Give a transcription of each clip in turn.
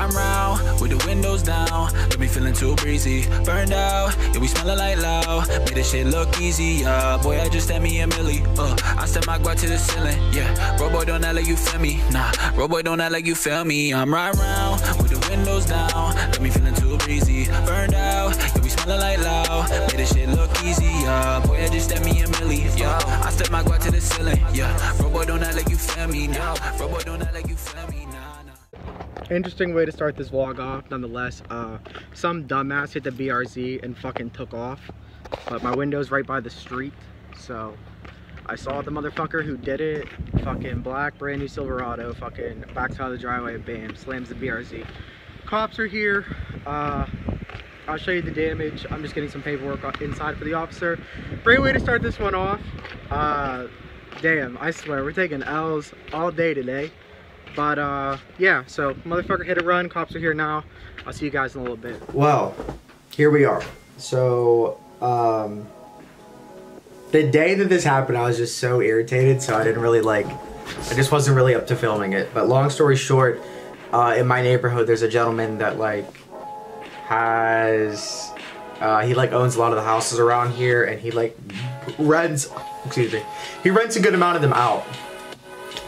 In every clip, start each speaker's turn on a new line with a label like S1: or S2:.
S1: riding round with the windows down. Got me feeling too breezy, burned out. Yeah, we smelling like loud. Made this shit look easy, boy, I just sent me a milli. I step my guap to the ceiling, yeah. Bro, boy, don't act like you feel me, nah. Bro, boy, don't act like you feel me. I'm riding round with the windows down. Got me feeling too breezy, burned out. Yeah, we smelling like loud. Made this shit look easy, boy, I just sent me a milli. I step my guap to the ceiling, yeah. Bro, boy, don't act like you feel me, nah. Bro, boy, don't act like you feel me, nah.
S2: Interesting way to start this vlog off, nonetheless. Some dumbass hit the BRZ and fucking took off, but my window's right by the street, so I saw the motherfucker who did it. Fucking black, brand new Silverado, fucking backs out of the driveway, bam, slams the BRZ. Cops are here. I'll show you the damage. I'm just getting some paperwork inside for the officer. Great way to start this one off. Damn, I swear, we're taking L's all day today. But yeah, so motherfucker hit a run. Cops are here now. I'll see you guys in a little bit. Well, here we are. So the day that this happened, I was just so irritated, so I didn't really I just wasn't really up to filming it. But long story short, in my neighborhood, there's a gentleman that has he owns a lot of the houses around here, and he rents, he rents a good amount of them out.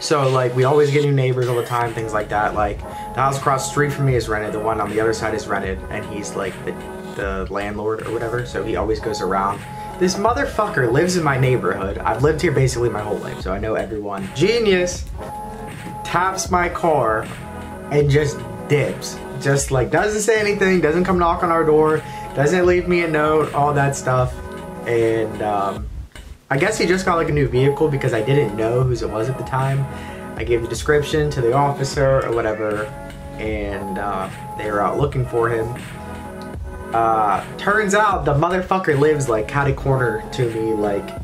S2: So we always get new neighbors all the time, things like that. The house across the street from me is rented, the one on the other side is rented, and he's the landlord or whatever, so he always goes around. This motherfucker lives in my neighborhood. I've lived here basically my whole life, so I know everyone. Genius taps my car and just dips. Just doesn't say anything, doesn't come knock on our door, doesn't leave me a note, all that stuff. And I guess he just got a new vehicle because I didn't know whose it was at the time. I gave the description to the officer or whatever, and they were out looking for him. Turns out the motherfucker lives catty corner to me,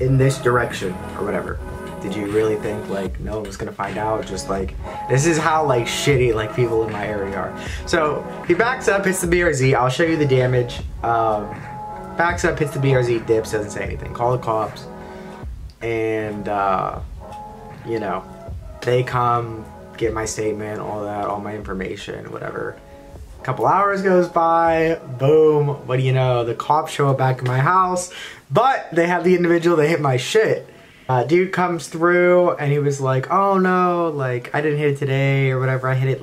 S2: in this direction or whatever. Did you really think no one was gonna find out? Just this is how shitty people in my area are. So he backs up, hits the BRZ. I'll show you the damage. Backs up, hits the BRZ, dips, doesn't say anything. Call the cops. And you know, they come, get my statement, all that, all my information, whatever. A couple hours goes by, boom, what do you know, the cops show up back in my house, but they have the individual that hit my shit. Dude comes through and he was like, oh no, I didn't hit it today or whatever, I hit it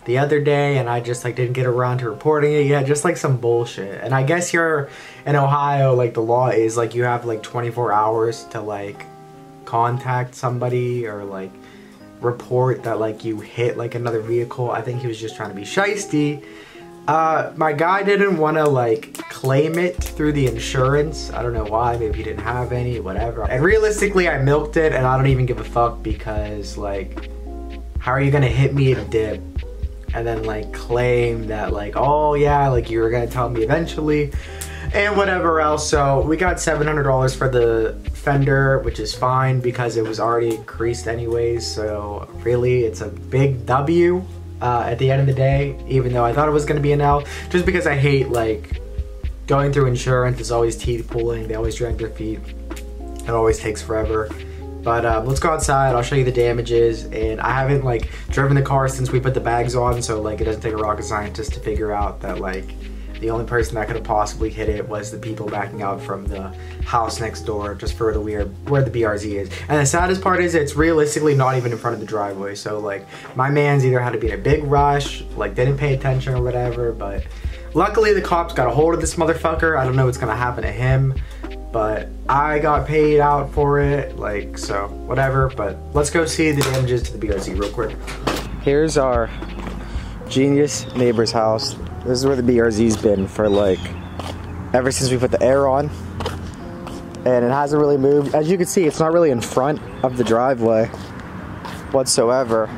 S2: the other day and I just didn't get around to reporting it yet, just some bullshit. And I guess here in Ohio, the law is you have 24 hours to contact somebody or report that you hit another vehicle. I think he was just trying to be shiesty. My guy didn't want to claim it through the insurance. I don't know why, maybe he didn't have any, whatever. And realistically, I milked it and I don't even give a fuck because how are you gonna hit me and dip and then claim that oh yeah, you were gonna tell me eventually and whatever else. So we got $700 for the fender, which is fine because it was already creased anyways, so really it's a big W. At the end of the day, even though I thought it was going to be an L, just because I hate going through insurance. It's always teeth pulling, they always drag their feet, it always takes forever. But let's go outside, I'll show you the damages. And I haven't driven the car since we put the bags on, so it doesn't take a rocket scientist to figure out that the only person that could have possibly hit it was the people backing out from the house next door, just for where the BRZ is. And the saddest part is it's realistically not even in front of the driveway. So my man's either had to be in a big rush, didn't pay attention or whatever. But luckily the cops got a hold of this motherfucker. I don't know what's gonna happen to him, but I got paid out for it, so whatever. But let's go see the damages to the BRZ real quick. Here's our genius neighbor's house. This is where the BRZ's been for ever since we put the air on, and it hasn't really moved. As you can see, it's not really in front of the driveway whatsoever.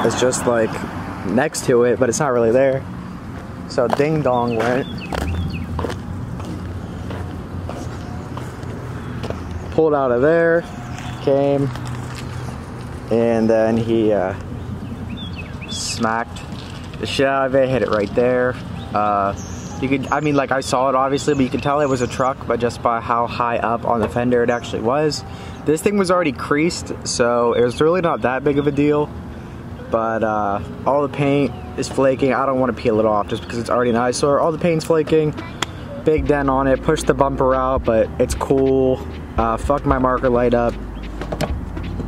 S2: It's just next to it, but it's not really there. So ding dong went, pulled out of there, came, and then he smacked the shit out of it, hit it right there. You could, I saw it obviously, but you can tell it was a truck, but just by how high up on the fender it actually was. This thing was already creased, so it was really not that big of a deal. but all the paint is flaking. I don't want to peel it off just because it's already an eyesore. All the paint's flaking. Big dent on it. Pushed the bumper out, but it's cool. Fucked my marker light up.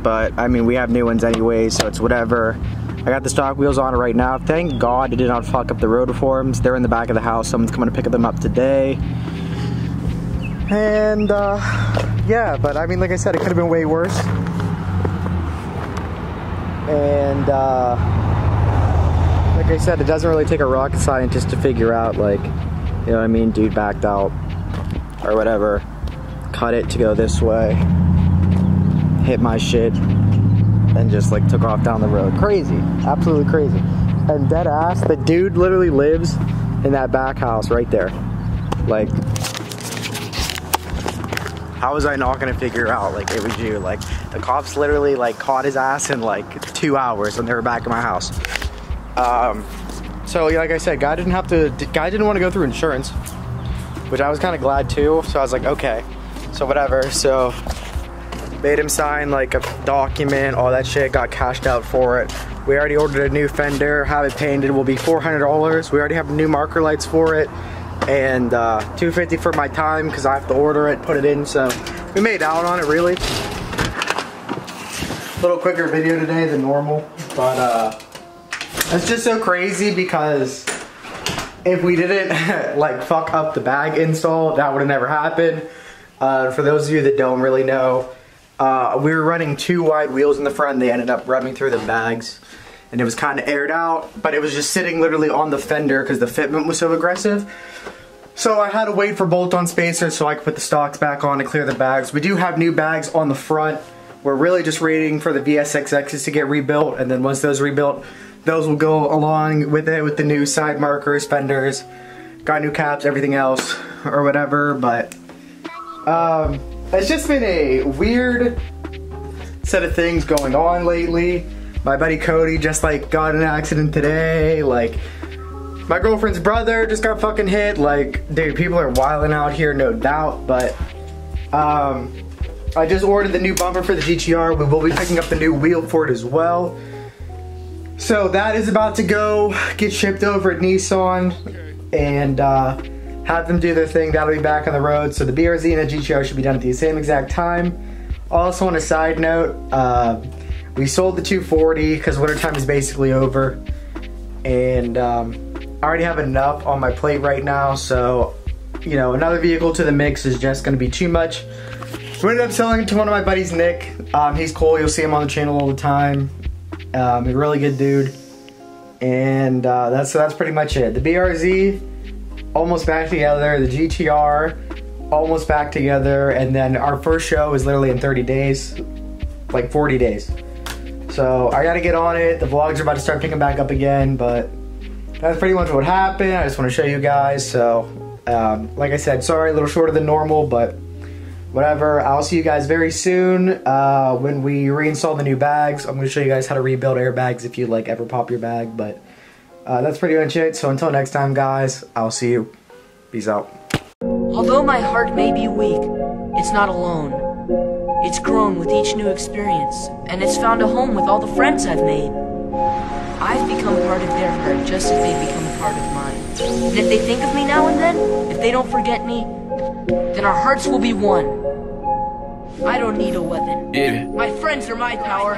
S2: But I mean, we have new ones anyway, so it's whatever. I got the stock wheels on it right now. Thank God it did not fuck up the rotiforms. They're in the back of the house. Someone's coming to pick them up today. And yeah, but I mean, like I said, it could have been way worse. And like I said, it doesn't really take a rocket scientist to figure out, like, you know what I mean, dude backed out or whatever, cut it to go this way, hit my shit, and just like took off down the road. Crazy, absolutely crazy. And dead ass, the dude literally lives in that back house right there. Like, how was I not gonna figure out, like, it was you? Like, the cops literally like caught his ass in like 2 hours and they were back in my house. So yeah, like I said, guy didn't want to go through insurance, which I was kind of glad too. So I was like, okay, so whatever. So made him sign like a document, all that shit, got cashed out for it. We already ordered a new fender, have it painted, will be $400. We already have new marker lights for it, and $250 for my time because I have to order it, put it in. So we made out on it really. A little quicker video today than normal, but it's just so crazy because if we didn't like fuck up the bag install, that would have never happened. For those of you that don't really know, we were running 2 wide wheels in the front. They ended up rubbing through the bags and it was kind of aired out, but it was just sitting literally on the fender because the fitment was so aggressive. So I had to wait for bolt-on spacers so I could put the stocks back on to clear the bags. We do have new bags on the front. We're really just waiting for the VSXXs to get rebuilt, and then once those are rebuilt, those will go along with it with the new side markers, fenders, got new caps, everything else, or whatever. But it's just been a weird set of things going on lately. My buddy Cody just like got in an accident today. Like, my girlfriend's brother just got fucking hit. Like, dude, people are wilding out here, no doubt. But I just ordered the new bumper for the GTR. We will be picking up the new wheel for it as well. So that is about to go get shipped over at Nissan and have them do their thing. That'll be back on the road. So the BRZ and the GTR should be done at the same exact time. Also, on a side note, we sold the 240 because wintertime is basically over. And I already have enough on my plate right now. So, you know, another vehicle to the mix is just going to be too much. We ended up selling it to one of my buddies, Nick. He's cool. You'll see him on the channel all the time. He's a really good dude. And that's pretty much it. The BRZ, almost back together. The GTR, almost back together. And then our first show is literally in 30 days. Like 40 days. So I gotta get on it. The vlogs are about to start picking back up again. But that's pretty much what happened. I just want to show you guys. So, like I said, sorry, a little shorter than normal, but whatever. I'll see you guys very soon when we reinstall the new bags. I'm going to show you guys how to rebuild airbags if you like ever pop your bag. But that's pretty much it. So until next time, guys, I'll see you. Peace out.
S3: Although my heart may be weak, it's not alone. It's grown with each new experience, and it's found a home with all the friends I've made. I've become part of their heart just as they've become a part of mine. And if they think of me now and then, if they don't forget me, then our hearts will be one. I don't need a weapon.
S1: Yeah.
S3: My friends are my power.